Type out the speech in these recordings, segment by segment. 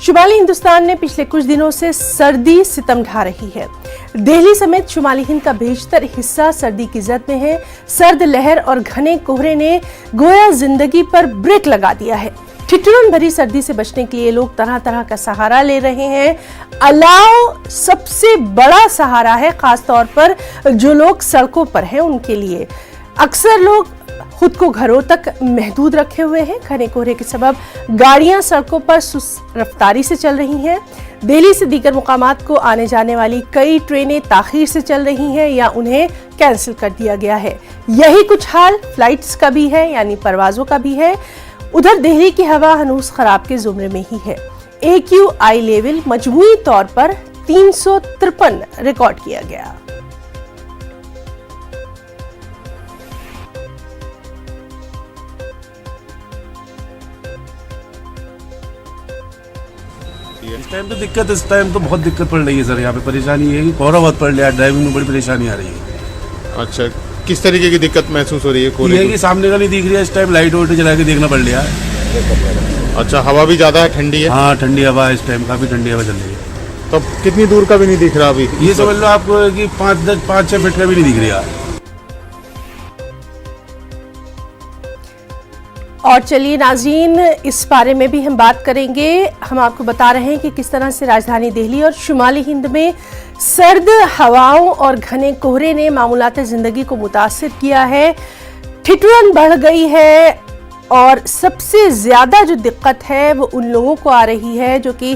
शुमाली हिंदुस्तान ने पिछले कुछ दिनों से सर्दी सितम ढा रही है। दिल्ली समेत शुमाली हिंद का बेशतर हिस्सा सर्दी की जद में है। सर्द लहर और घने कोहरे ने गोया जिंदगी पर ब्रेक लगा दिया है। ठिठुरन भरी सर्दी से बचने के लिए लोग तरह तरह का सहारा ले रहे हैं। अलाव सबसे बड़ा सहारा है, खासतौर पर जो लोग सड़कों पर हैं उनके लिए। अक्सर लोग खुद को घरों तक महदूद रखे हुए हैं। घने कोहरे के सबब गाड़ियां सड़कों पर सुस्त रफ्तारी से चल रही हैं। दिल्ली से दीगर मुकामात को आने जाने वाली कई ट्रेनें ताखीर से चल रही हैं या उन्हें कैंसिल कर दिया गया है। यही कुछ हाल फ्लाइट्स का भी है, यानी परवाजों का भी है। उधर दिल्ली की हवा हनूस खराब के जुमरे में ही है। AQI लेवल मजमूई तौर पर 353 रिकॉर्ड किया गया। इस टाइम तो बहुत दिक्कत पड़ रही है सर। यहाँ पे परेशानी है कि कोहरा बहुत पड़ रहा है, ड्राइविंग में बड़ी परेशानी आ रही है। अच्छा, किस तरीके की दिक्कत महसूस हो रही है? कोहरे ये कि सामने का नहीं दिख रही है, इस टाइम लाइट वाइट जला के देखना पड़ रहा है। अच्छा, हवा भी ज़्यादा है, ठंडी है? हाँ, ठंडी हवा है, इस टाइम काफ़ी ठंडी हवा चल रही है। तो कितनी दूर का भी नहीं दिख रहा अभी? ये समझ लो आपको कि 5-6 फीट का भी नहीं दिख रहा। और चलिए नाज़रीन, इस बारे में भी हम बात करेंगे। हम आपको बता रहे हैं कि किस तरह से राजधानी दिल्ली और शुमाली हिंद में सर्द हवाओं और घने कोहरे ने मामूलात ज़िंदगी को मुतासिर किया है। ठिठुरन बढ़ गई है और सबसे ज़्यादा जो दिक्कत है वो उन लोगों को आ रही है जो कि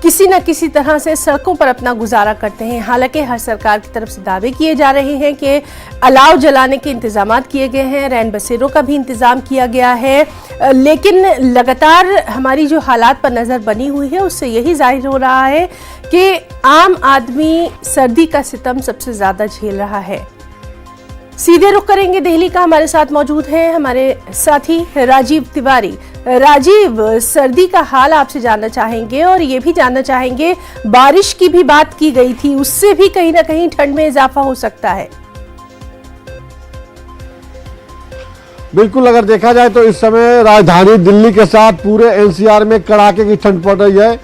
किसी न किसी तरह से सड़कों पर अपना गुजारा करते हैं। हालांकि हर सरकार की तरफ से दावे किए जा रहे हैं कि अलाव जलाने के इंतजाम किए गए हैं, रैन बसेरों का भी इंतज़ाम किया गया है, लेकिन लगातार हमारी जो हालात पर नज़र बनी हुई है उससे यही जाहिर हो रहा है कि आम आदमी सर्दी का सितम सबसे ज़्यादा झेल रहा है। सीधे रुख करेंगे दिल्ली का। हमारे साथ मौजूद हैं हमारे साथी राजीव तिवारी। राजीव, सर्दी का हाल आपसे जानना चाहेंगे और ये भी जानना चाहेंगे, बारिश की भी बात की गई थी, उससे भी कहीं ना कहीं ठंड में इजाफा हो सकता है। बिल्कुल, अगर देखा जाए तो इस समय राजधानी दिल्ली के साथ पूरे NCR में कड़ाके की ठंड पड़ रही है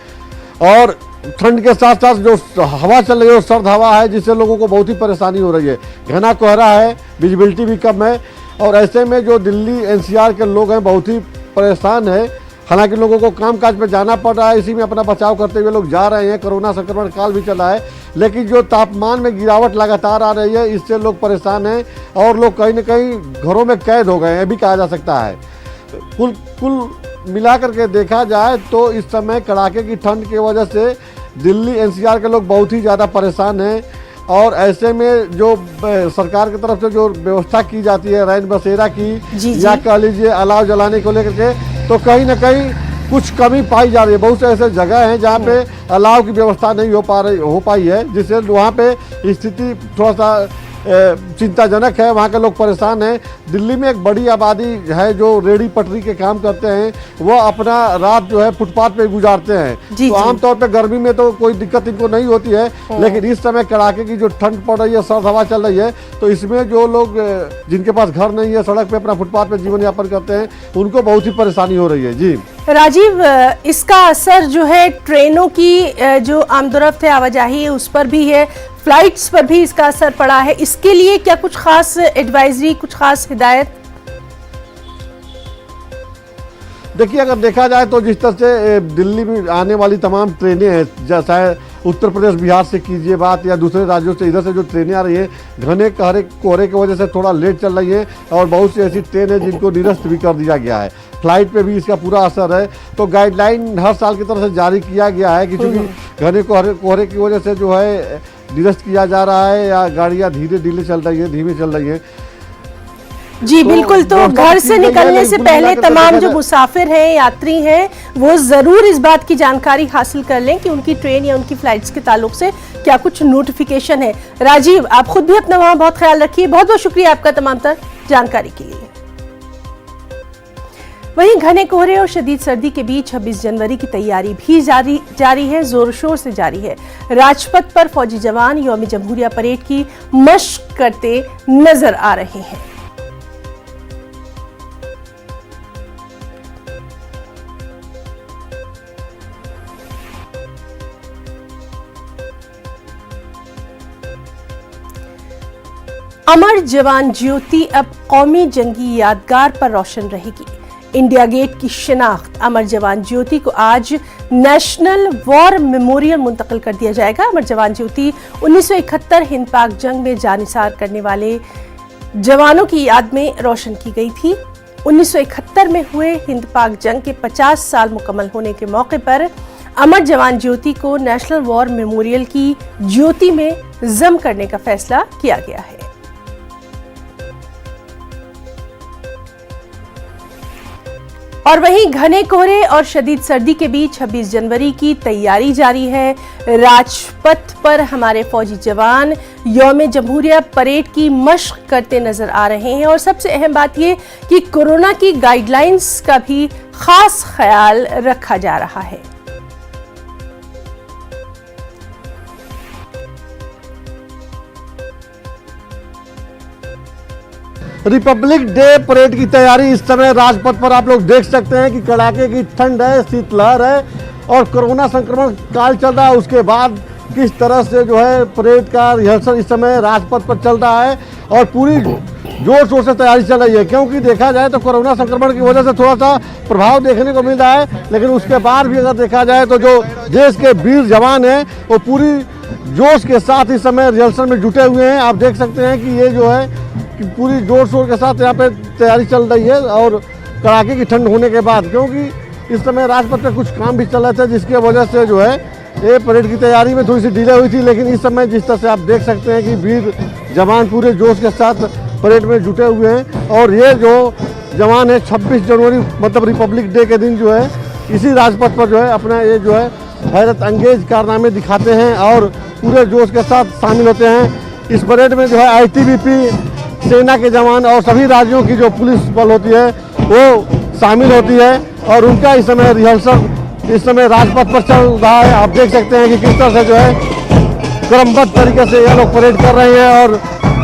और ठंड के साथ साथ जो हवा चल रही है वो सर्द हवा है, जिससे लोगों को बहुत ही परेशानी हो रही है। घना कोहरा है, विजिबिलिटी भी कम है और ऐसे में जो दिल्ली NCR के लोग हैं बहुत ही परेशान है। हालांकि लोगों को कामकाज पे जाना पड़ रहा है, इसी में अपना बचाव करते हुए लोग जा रहे हैं। कोरोना संक्रमण काल भी चला है, लेकिन जो तापमान में गिरावट लगातार आ रही है इससे लोग परेशान हैं और लोग कहीं ना कहीं घरों में कैद हो गए हैं, भी कहा जा सकता है। कुल मिला करके देखा जाए तो इस समय कड़ाके की ठंड की वजह से दिल्ली NCR के लोग बहुत ही ज़्यादा परेशान हैं और ऐसे में जो सरकार की तरफ से जो व्यवस्था की जाती है रैन बसेरा की या कह लीजिए अलाव जलाने को लेकर के, तो कहीं ना कहीं कुछ कमी पाई जा रही है। बहुत से ऐसे जगह हैं जहाँ पे अलाव की व्यवस्था नहीं हो पाई है, जिससे वहाँ पे स्थिति थोड़ा सा चिंताजनक है। वहाँ के लोग परेशान हैं। दिल्ली में एक बड़ी आबादी है जो रेहड़ी पटरी के काम करते हैं, वो अपना रात जो है फुटपाथ पे गुजारते हैं। तो आमतौर पे गर्मी में तो कोई दिक्कत इनको नहीं होती है, लेकिन इस समय कड़ाके की जो ठंड पड़ रही है, सर्द हवा चल रही है, तो इसमें जो लोग जिनके पास घर नहीं है, सड़क पे अपना फुटपाथ पे जीवन यापन करते हैं, उनको बहुत ही परेशानी हो रही है। जी राजीव, इसका असर जो है ट्रेनों की जो आमदोरफ्त है, आवाजाही है, उस पर भी है, फ्लाइट्स पर भी इसका असर पड़ा है। इसके लिए क्या कुछ खास एडवाइजरी, कुछ खास हिदायत? देखिए, अगर देखा जाए तो जिस तरह से दिल्ली में आने वाली तमाम ट्रेनें हैं, जैसा उत्तर प्रदेश बिहार से कीजिए बात या दूसरे राज्यों से, इधर से जो ट्रेनें आ रही हैं घने कोहरे की वजह से थोड़ा लेट चल रही हैं और बहुत सी ऐसी ट्रेन है जिनको निरस्त भी कर दिया गया है। फ्लाइट पे भी इसका पूरा असर है। तो गाइडलाइन हर साल की तरफ से जारी किया गया है कि चूँकि घने कोहरे की वजह से जो है निरस्त किया जा रहा है या गाड़ियाँ धीमे चल रही है। जी बिल्कुल, तो घर से निकलने से पहले तमाम जो मुसाफिर हैं, यात्री हैं, वो जरूर इस बात की जानकारी हासिल कर लें कि उनकी ट्रेन या उनकी फ्लाइट्स के ताल्लुक से क्या कुछ नोटिफिकेशन है। राजीव, आप खुद भी अपना वहां बहुत ख्याल रखिए। बहुत बहुत शुक्रिया आपका तमाम तर जानकारी के लिए। वहीं घने कोहरे और शदीद सर्दी के बीच 26 जनवरी की तैयारी भी जारी है, जोर शोर से जारी है। राजपथ पर फौजी जवान यौम जमहूरिया परेड की मशक करते नजर आ रहे हैं। अमर जवान ज्योति अब कौमी जंगी यादगार पर रोशन रहेगी। इंडिया गेट की शिनाख्त अमर जवान ज्योति को आज नेशनल वॉर मेमोरियल मुंतकिल कर दिया जाएगा। अमर जवान ज्योति 1971 हिंद पाक जंग में जानिसार करने वाले जवानों की याद में रोशन की गई थी। 1971 में हुए हिंद पाक जंग के 50 साल मुकम्मल होने के मौके पर अमर जवान ज्योति को नेशनल वॉर मेमोरियल की ज्योति में जम करने का फैसला किया गया है। और वहीं घने कोहरे और शदीद सर्दी के बीच 26 जनवरी की तैयारी जारी है। राजपथ पर हमारे फौजी जवान यौम जमहूरिया परेड की मशक करते नजर आ रहे हैं और सबसे अहम बात यह कि कोरोना की गाइडलाइंस का भी खास ख्याल रखा जा रहा है। रिपब्लिक डे परेड की तैयारी इस समय राजपथ पर आप लोग देख सकते हैं कि कड़ाके की ठंड है, शीतलहर है और कोरोना संक्रमण काल चल रहा है। उसके बाद किस तरह से जो है परेड का रिहर्सल इस समय राजपथ पर चल रहा है और पूरी जोर शोर से तैयारी चल रही है, क्योंकि देखा जाए तो कोरोना संक्रमण की वजह से थोड़ा सा प्रभाव देखने को मिल रहा है, लेकिन उसके बाद भी अगर देखा जाए तो जो देश के वीर जवान हैं वो पूरी जोश के साथ इस समय रिहर्सल में जुटे हुए हैं। आप देख सकते हैं कि ये जो है कि पूरी जोर शोर के साथ यहाँ पे तैयारी चल रही है और कड़ाके की ठंड होने के बाद, क्योंकि इस समय राजपथ पे कुछ काम भी चल रहे थे जिसकी वजह से जो है ये परेड की तैयारी में थोड़ी सी डिले हुई थी। लेकिन इस समय जिस तरह से आप देख सकते हैं कि वीर जवान पूरे जोश के साथ परेड में जुटे हुए हैं और ये जो जवान है 26 जनवरी मतलब रिपब्लिक डे के दिन जो है इसी राजपथ पर जो है अपना ये जो है हैरत अंगेज कारनामे दिखाते हैं और पूरे जोश के साथ शामिल होते हैं। इस परेड में जो है ITBP सेना के जवान और सभी राज्यों की जो पुलिस बल होती है वो शामिल होती है और उनका इस समय रिहर्सल इस समय राजपथ पर चल रहा है। आप देख सकते हैं कि किस तरह से जो है क्रमबद्ध तरीके से ये लोग परेड कर रहे हैं और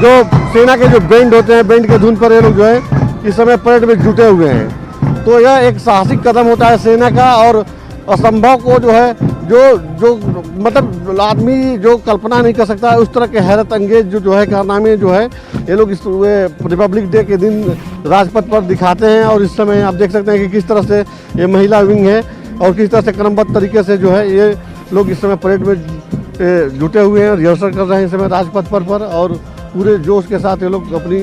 जो सेना के जो बैंड होते हैं बैंड के धुन पर ये लोग जो है इस समय परेड में जुटे हुए हैं। तो यह एक साहसिक कदम होता है सेना का और असंभव को जो है जो मतलब आदमी जो कल्पना नहीं कर सकता है उस तरह के हैरत अंगेज जो है कारनामे जो है ये लोग इस रिपब्लिक डे के दिन राजपथ पर दिखाते हैं। और इस समय आप देख सकते हैं कि किस तरह से ये महिला विंग है और किस तरह से क्रमबद्ध तरीके से जो है ये लोग इस समय परेड में जुटे हुए हैं, रिहर्सल कर रहे हैं इस समय राजपथ पर और पूरे जोश के साथ ये लोग अपनी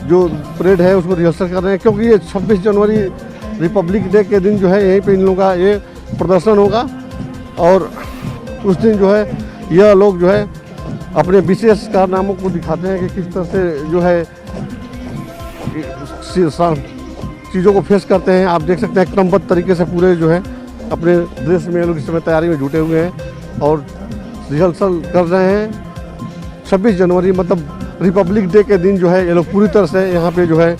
जो परेड है उसको रिहर्सल कर रहे हैं, क्योंकि ये 26 जनवरी रिपब्लिक डे के दिन जो है यहीं पर इन लोगों का ये प्रदर्शन होगा और उस दिन जो है यह लोग जो है अपने विशेष कारनामों को दिखाते हैं कि किस तरह से जो है चीज़ों को फेस करते हैं। आप देख सकते हैं क्रमबद्ध तरीके से पूरे जो है अपने देश में ये लोग इस समय तैयारी में जुटे हुए हैं और रिहर्सल कर रहे हैं। 26 जनवरी मतलब रिपब्लिक डे के दिन जो है ये लोग पूरी तरह से यहाँ पे जो है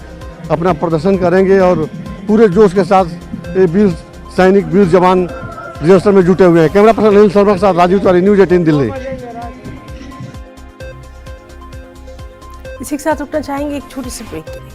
अपना प्रदर्शन करेंगे और पूरे जोश के साथ ये वीर सैनिक वीर जवान रिहर्सल में जुटे हुए हैं। कैमरा पर्सन अनिल शर्मा के साथ राजीव तिवारी, न्यूज़ 18 दिल्ली। इसी के साथ रुकना चाहेंगे एक छोटी सी ब्रेक के लिए।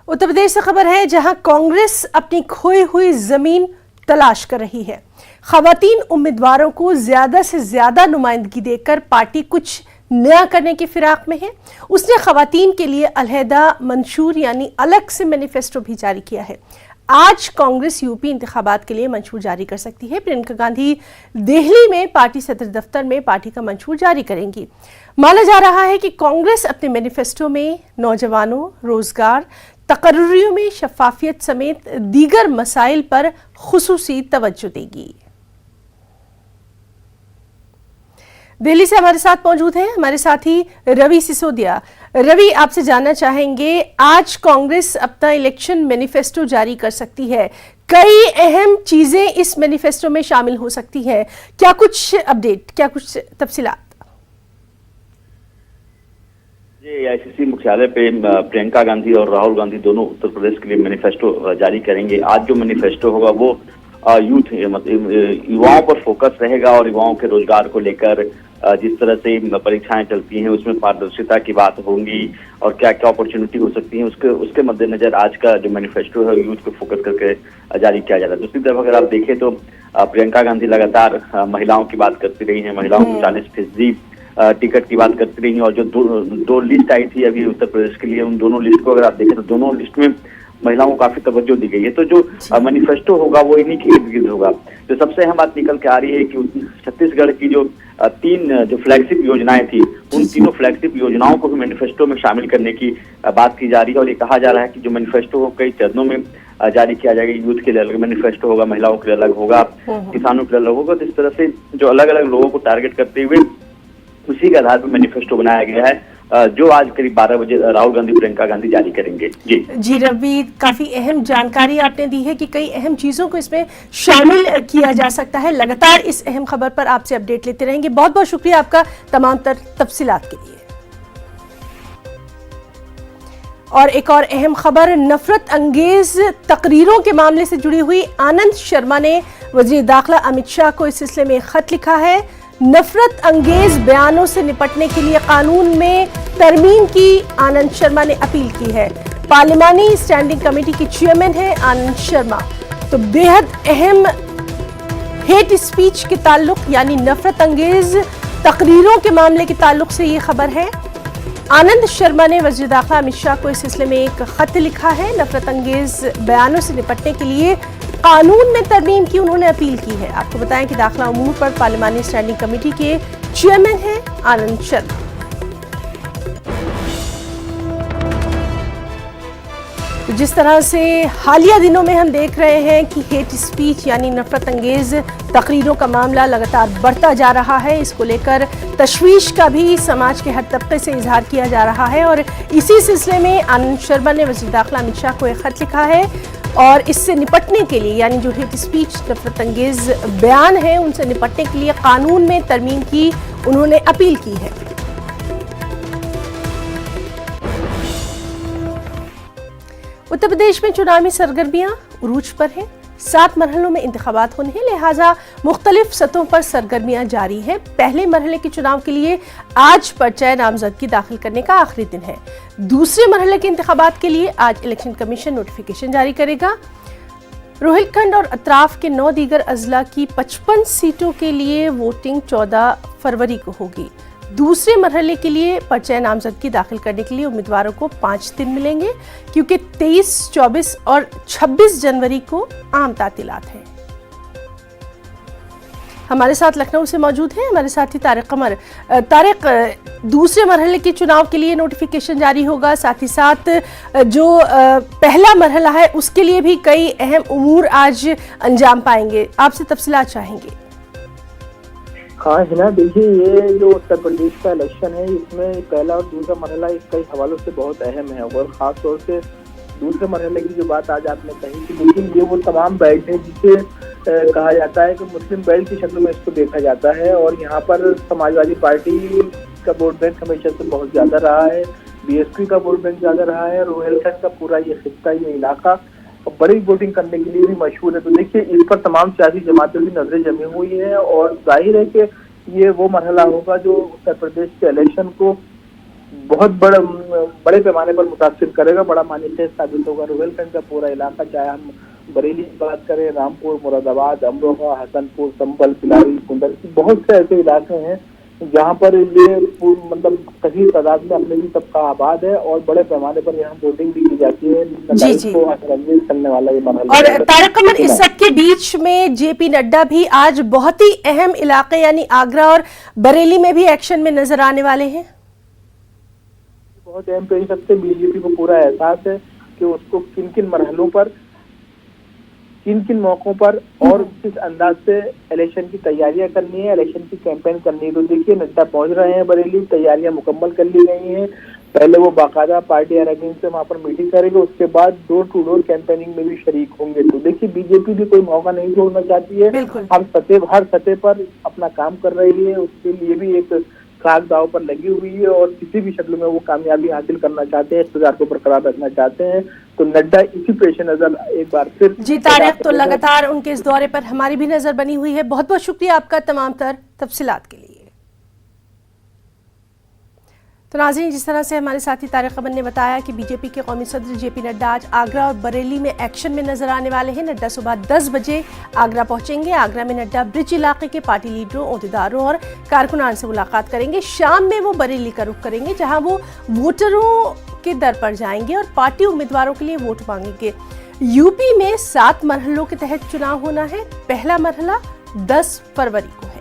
उत्तर प्रदेश से खबर है जहां कांग्रेस अपनी खोई हुई जमीन तलाश कर रही है। खवातीन उम्मीदवारों को ज्यादा से ज्यादा नुमाइंदगी देकर पार्टी कुछ नया करने की फिराक में है। उसने खवातीन के लिए अलहदा मंशूर यानी अलग से मैनिफेस्टो भी जारी किया है। आज कांग्रेस यूपी इंतखाबात के लिए मंशूर जारी कर सकती है। प्रियंका गांधी दिल्ली में पार्टी सदर दफ्तर में पार्टी का मंशूर जारी करेंगी। माना जा रहा है कि कांग्रेस अपने मैनिफेस्टो में नौजवानों, रोजगार, तकर्रियों में शफाफियत समेत दीगर मसाइल पर खुसूसी तवज्जो देगी। दिल्ली से हमारे साथ मौजूद हैं हमारे साथी रवि सिसोदिया। रवि, आपसे जानना चाहेंगे, आज कांग्रेस अपना इलेक्शन मैनिफेस्टो जारी कर सकती है, कई अहम चीजें इस मैनिफेस्टो में शामिल हो सकती हैं, क्या कुछ अपडेट, क्या कुछ तफसीलात? ये AICC मुख्यालय पे प्रियंका गांधी और राहुल गांधी दोनों उत्तर प्रदेश के लिए मैनिफेस्टो जारी करेंगे। आज जो मैनिफेस्टो होगा वो यूथ मतलब युवाओं पर फोकस रहेगा और युवाओं के रोजगार को लेकर जिस तरह से परीक्षाएं चलती हैं उसमें पारदर्शिता की बात होंगी और क्या क्या अपॉर्चुनिटी हो सकती है उसके मद्देनजर आज का जो मैनिफेस्टो है यूथ को फोकस करके जारी किया जा रहा है। दूसरी तरफ अगर आप देखें तो प्रियंका गांधी लगातार महिलाओं की बात करती रही हैं, महिलाओं को 40% टिकट की बात करती रही हैं और जो दो लिस्ट आई थी अभी उत्तर प्रदेश के लिए, उन दोनों लिस्ट को अगर आप देखें तो दोनों लिस्ट में महिलाओं को काफी तवज्जो दी गई है। तो जो मैनिफेस्टो होगा वो इन्हीं के इर्द गिर्द होगा। जो सबसे अहम बात निकल के आ रही है कि छत्तीसगढ़ की जो 3 जो फ्लैगशिप योजनाएं थी उन तीनों फ्लैगशिप योजनाओं को भी मैनिफेस्टो में शामिल करने की बात की जा रही है और ये कहा जा रहा है कि जो मैनिफेस्टो को कई चरणों में जारी किया जाएगा। यूथ के लिए अलग मैनिफेस्टो होगा, महिलाओं के लिए अलग होगा, किसानों के लिए अलग होगा। तो इस तरह से जो अलग अलग लोगों को टारगेट करते हुए उसी के आधार पर मैनिफेस्टो बनाया गया है जो आज करीब 12 बजे राहुल गांधी प्रियंका गांधी जारी करेंगे। जी रवि, काफी अहम जानकारी आपने दी है कि कई अहम चीजों को इसमें शामिल किया जा सकता है। लगातार इस अहम खबर पर आपसे अपडेट लेते रहेंगे। बहुत बहुत शुक्रिया आपका तमाम तफसीलात के लिए। और एक और अहम खबर, नफरत अंगेज तकरीरों के मामले से जुड़ी हुई आनंद शर्मा ने वजीर दाखिला अमित शाह को इस सिलसिले में खत लिखा है। नफरत अंगेज बयानों से निपटने के लिए कानून में तरमीम की आनंद शर्मा ने अपील की है। पार्लिमानी स्टैंडिंग कमेटी की चेयरमैन है आनंद शर्मा। तो बेहद अहम हेट स्पीच के ताल्लुक यानी नफरत अंगेज तकरीरों के मामले के ताल्लुक से ये खबर है। आनंद शर्मा ने वज़ीर दाखिला अमित शाह को इस सिलसिले में एक खत लिखा है। नफरत अंगेज बयानों से निपटने के लिए कानून में तरमीम की उन्होंने अपील की है। आपको बताएं कि दाखिला उमूर पर पार्लिमानी स्टैंडिंग कमेटी के चेयरमैन हैं आनंद शर्मा। तो जिस तरह से हालिया दिनों में हम देख रहे हैं कि हेट स्पीच यानी नफरत अंगेज तकरीरों का मामला लगातार बढ़ता जा रहा है, इसको लेकर तशवीश का भी समाज के हर तबके से इजहार किया जा रहा है और इसी सिलसिले में आनंद शर्मा ने वज़ीर दाखिला अमित शाह को एक खत लिखा है और इससे निपटने के लिए यानी जो हेट स्पीच नफरत अंगेज बयान है उनसे निपटने के लिए कानून में तरमीम की उन्होंने अपील की है। उत्तर प्रदेश में चुनावी सरगर्मियां उरूज पर हैं। 7 मरहलों में इंतखाबात होने हैं, लिहाजा मुख्तलिफ सतहों पर सरगर्मियां जारी हैं। पहले मरहले के चुनाव के लिए आज पर्चा नामजदगी दाखिल करने का आखिरी दिन है। दूसरे मरहले के इंतखाबात के लिए आज इलेक्शन कमीशन नोटिफिकेशन जारी करेगा। रोहिलखंड और अतराफ के 9 दीगर अजला की 55 सीटों के लिए वोटिंग 14 फरवरी को होगी। दूसरे मरहले के लिए पर्चा नामजदगी दाखिल करने के लिए उम्मीदवारों को 5 दिन मिलेंगे क्योंकि 23, 24 और 26 जनवरी को आम तातीलात हैं। हमारे साथ लखनऊ से मौजूद हैं हमारे साथी तारिक कमर। तारिक, दूसरे मरहले के चुनाव के लिए नोटिफिकेशन जारी होगा, साथ ही साथ जो पहला मरहला है उसके लिए भी कई अहम उमूर आज अंजाम पाएंगे। आपसे तफसीलात चाहेंगे। हाँ हिना, देखिए ये जो उत्तर प्रदेश का इलेक्शन है इसमें पहला और दूसरा मरहला कई हवालों से बहुत अहम है और खास तौर से दूसरे मरहले की जो बात आज आपने कही कि लेकिन ये वो तमाम बेल्ट है जिसे कहा जाता है कि मुस्लिम बेल्ट की शक्ल में इसको देखा जाता है और यहाँ पर समाजवादी पार्टी का वोट बैंक हमेशा से बहुत ज्यादा रहा है, बीएसपी का वोट बैंक ज्यादा रहा है, रोहिलखंड का पूरा ये खित्ता, ये इलाका बड़ी वोटिंग करने के लिए भी मशहूर है। तो देखिए इस पर तमाम सियासी जमातों की नजरें जमी हुई है और जाहिर है कि ये वो मरहला होगा जो उत्तर प्रदेश के इलेक्शन को बहुत बड़े पैमाने पर मुतासिर करेगा, बड़ा मान्यता साबित होगा। रोहिलखंड का पूरा इलाका, चाहे हम बरेली की बात करें, रामपुर, मुरादाबाद, अमरोहा, हसनपुर, संभल, पिलारी, कुंडल, बहुत से ऐसे इलाके हैं जहाँ पर ये मतलब कहीं तादाद में अपने भी तबका आबाद है और बड़े पैमाने पर यहाँ वोटिंग भी की जाती है। जी। को करने वाला ये मरहला। और तारिक कमर, इस सब के बीच में जेपी नड्डा भी आज बहुत ही अहम इलाके यानी आगरा और बरेली में भी एक्शन में नजर आने वाले हैं। बहुत अहम कह सकते, बीजेपी को पूरा एहसास है कि उसको किन किन मरहलों पर, किन किन मौकों पर और किस अंदाज से इलेक्शन की तैयारियां करनी है, इलेक्शन की कैंपेन करनी है। तो देखिए नड्डा पहुंच रहे हैं बरेली, तैयारियां मुकम्मल कर ली गई हैं। पहले वो बाकायदा पार्टी अरकान से वहां पर मीटिंग करेंगे, उसके बाद डोर टू डोर कैंपेनिंग में भी शरीक होंगे। तो देखिए बीजेपी भी कोई मौका नहीं छोड़ना चाहती है, हर सतह पर अपना काम कर रही है। उसके लिए भी एक खाक दाव पर लगी हुई है और किसी भी शक्ल में वो कामयाबी हासिल करना चाहते हैं, इक़्तिदार को बरकरार रखना चाहते हैं। तो नड्डा इसी पेश नजर एक बार फिर जी तारिक, तो लगातार उनके इस दौरे पर हमारी भी नजर बनी हुई है। बहुत बहुत शुक्रिया आपका तमाम तर तफसीलात के लिए। तो नाज़रीन, जिस तरह से हमारे साथी तारिक अमन ने बताया कि बीजेपी के कौमी सदर जेपी नड्डा आज आगरा और बरेली में एक्शन में नजर आने वाले हैं। नड्डा सुबह 10 बजे आगरा पहुंचेंगे। आगरा में नड्डा ब्रिज इलाके के पार्टी लीडरों, ओहदेदारों और कारकुनान से मुलाकात करेंगे। शाम में वो बरेली का रुख करेंगे, जहां वो वोटरों के दर पर जाएंगे और पार्टी उम्मीदवारों के लिए वोट मांगेंगे। यूपी में 7 मरहलों के तहत चुनाव होना है। पहला मरहला 10 फरवरी को है।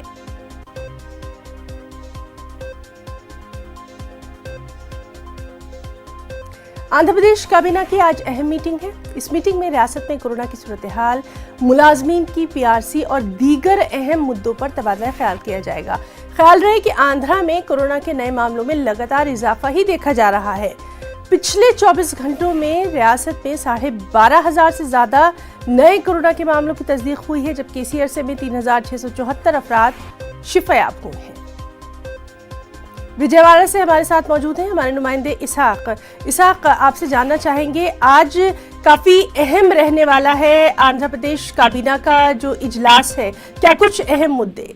आंध्र प्रदेश काबीना की आज अहम मीटिंग है। इस मीटिंग में रियासत में कोरोना की सूरत हाल, मुलाजमीन की पीआरसी और दीगर अहम मुद्दों पर तबादला ख्याल किया जाएगा। ख्याल रहे कि आंध्रा में कोरोना के नए मामलों में लगातार इजाफा ही देखा जा रहा है। पिछले 24 घंटों में रियासत में 12,500 से ज्यादा नए कोरोना के मामलों की तस्दीक हुई है, जबकि इसी अरसे में 3,674 अफराद शिफायाब हुए हैं। विजयवाड़ा से हमारे साथ मौजूद हैं हमारे नुमाइंदे इसहाक, आपसे जानना चाहेंगे, आज काफी अहम रहने वाला है आंध्र प्रदेश काबीना का जो इजलास है, क्या कुछ अहम मुद्दे?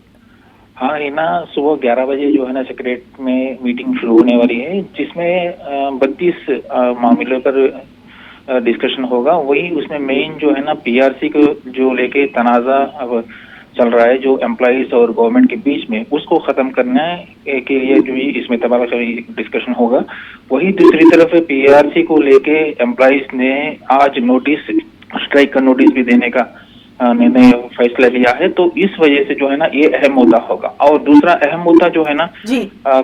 हाँ रीना, सुबह 11 बजे जो है ना सेक्रेटरीट में मीटिंग शुरू होने वाली है, जिसमें 32 मामलों पर डिस्कशन होगा। वही उसमें मेन जो है ना पीआरसी को जो लेके तनाजा अब चल रहा है, जो एम्प्लॉइज और गवर्नमेंट के बीच में, उसको खत्म करने के लिए जो इसमें तबादला डिस्कशन होगा। वही दूसरी तरफ पीआरसी को लेके एम्प्लॉइज ने आज नोटिस, स्ट्राइक का नोटिस भी देने का निर्णय फैसला लिया है। तो इस वजह से जो है ना ये अहम मुद्दा होगा। और दूसरा अहम मुद्दा जो है ना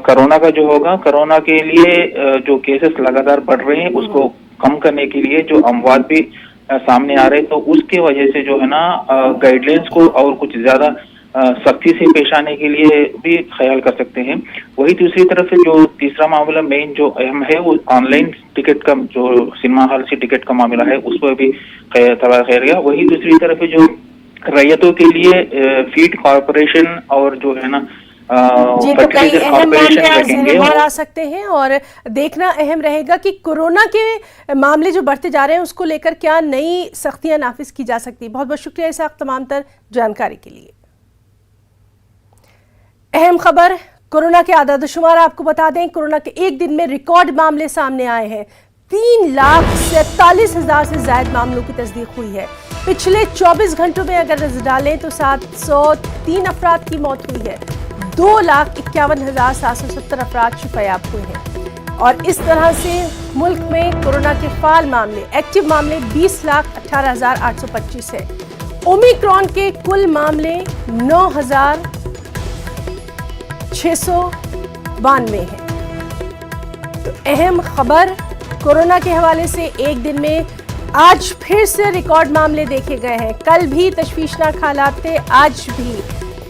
कोरोना का जो होगा, कोरोना के लिए जो केसेस लगातार बढ़ रहे हैं उसको कम करने के लिए जो अमवात भी सामने आ रहे, तो उसके वजह से जो है ना गाइडलाइंस को और कुछ ज्यादा सख्ती से पेश आने के लिए भी ख्याल कर सकते हैं। वही दूसरी तरफ जो तीसरा मामला मेन जो अहम है वो ऑनलाइन टिकट का, जो सिनेमा हॉल से टिकट का मामला है, उस पर भी तबादला किया गया। वही दूसरी तरफ जो रैयतों के लिए फीड कॉर्पोरेशन और जो है ना जी, तो कई अहम मामले आज बाहर आ सकते हैं और देखना अहम रहेगा कि कोरोना के मामले जो बढ़ते जा रहे हैं उसको लेकर क्या नई सख्तियां नाफिज की जा सकती है। बहुत बहुत शुक्रिया इस तमाम तर जानकारी के लिए। अहम खबर, कोरोना के आदादशुमार आपको बता दें, कोरोना के एक दिन में रिकॉर्ड मामले सामने आए हैं। 3,47,000 से ज्यादा मामलों की तस्दीक हुई है। पिछले 24 घंटों में अगर नजर डालें तो 703 अफराद की मौत हुई है। 2,51,770 अफराद शिफायाब हुए हैं। और इस तरह से मुल्क में कोरोना के फाल मामले, एक्टिव मामले 20,18,825 है। ओमिक्रॉन के कुल मामले 9,692 हैं। तो अहम खबर कोरोना के हवाले से एक दिन में आज फिर से रिकॉर्ड मामले देखे गए हैं। कल भी तशवीशनाक हालात थे, आज भी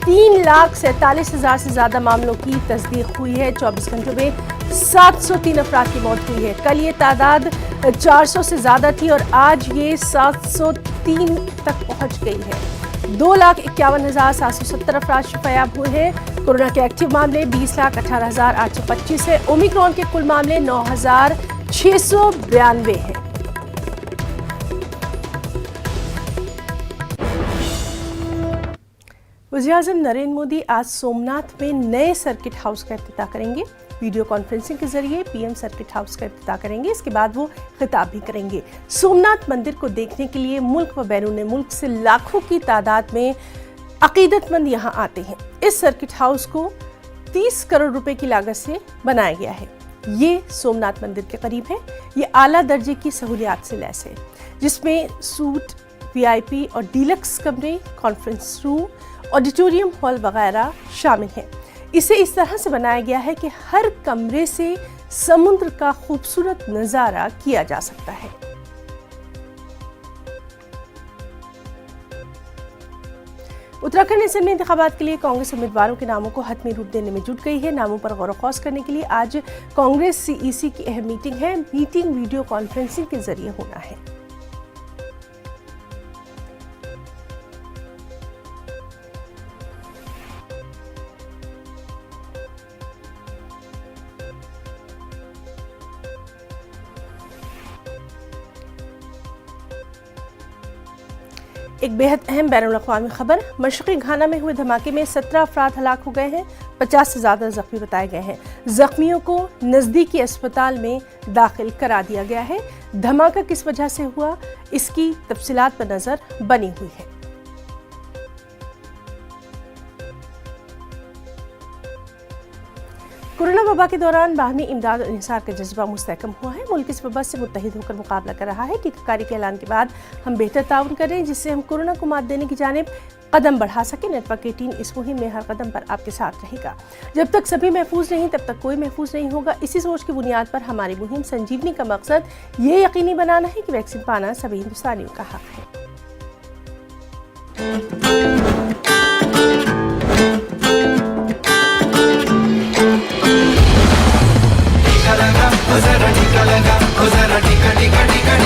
3,47,000 से ज्यादा मामलों की तस्दीक हुई है। 24 घंटों में 703 अफराद की मौत हुई है। कल ये तादाद 400 से ज्यादा थी और आज ये 703 तक पहुंच गई है। 2,51,770 अफराद शिफायाब हुए हैं। कोरोना के एक्टिव मामले 20,18,825 है। ओमिक्रॉन के कुल मामले 9,692 हैं। वज़ीर-ए-आज़म नरेंद्र मोदी आज सोमनाथ में नए सर्किट हाउस का इफ्तिताह करेंगे। वीडियो कॉन्फ्रेंसिंग के जरिए पीएम सर्किट हाउस का इफ्तिताह करेंगे। इसके बाद वो खिताब भी करेंगे। सोमनाथ मंदिर को देखने के लिए मुल्क व बैरून मुल्क से लाखों की तादाद में अकीदतमंद यहाँ आते हैं। इस सर्किट हाउस को 30 करोड़ रुपए की लागत से बनाया गया है। ये सोमनाथ मंदिर के करीब है। ये आला दर्जे की सहूलियात से लैस है, जिसमें सूट, वीआईपी और डीलक्स कमरे, कॉन्फ्रेंस रूम, ऑडिटोरियम हॉल वगैरह शामिल हैं। इसे इस तरह से बनाया गया है कि हर कमरे से समुद्र का खूबसूरत नज़ारा किया जा सकता है। उत्तराखंड असेंबली इंतखाबात के लिए कांग्रेस उम्मीदवारों के नामों को हतमी रूप देने में जुट गई है। नामों पर गौर व खौस करने के लिए आज कांग्रेस सीईसी की अहम मीटिंग है। मीटिंग वीडियो कॉन्फ्रेंसिंग के जरिए होना है। एक बेहद अहम बैनुल-अक़वामी खबर। मशरक़ी घाना में हुए धमाके में 17 अफराद हलाक हो गए हैं, 50 से ज़्यादा जख्मी बताए गए हैं। जख्मियों को नज़दीकी अस्पताल में दाखिल करा दिया गया है। धमाका किस वजह से हुआ, इसकी तफसीलात पर नज़र बनी हुई है। कोरोना वबा के दौरान बाहमी इमदाद और इंसार का जज्बा मुस्तहकम हुआ है। मुल्क इस वबा से मुत्तहिद होकर मुकाबला कर रहा है। टीकाकारी के ऐलान के बाद हम बेहतर ताउन करें, जिससे हम कोरोना को मात देने की जानिब कदम बढ़ा सकें। नेटवर्क 18 इस मुहिम में हर कदम पर आपके साथ रहेगा। जब तक सभी महफूज नहीं, तब तक कोई महफूज नहीं होगा। इसी सोच की बुनियाद पर हमारी मुहिम संजीवनी का मकसद ये यकीनी बनाना है कि वैक्सीन पाना सभी हिंदुस्तानियों का हक है। टीका लगा, ओ जरा टीका लगा, ओ जरा टीका टीका टीका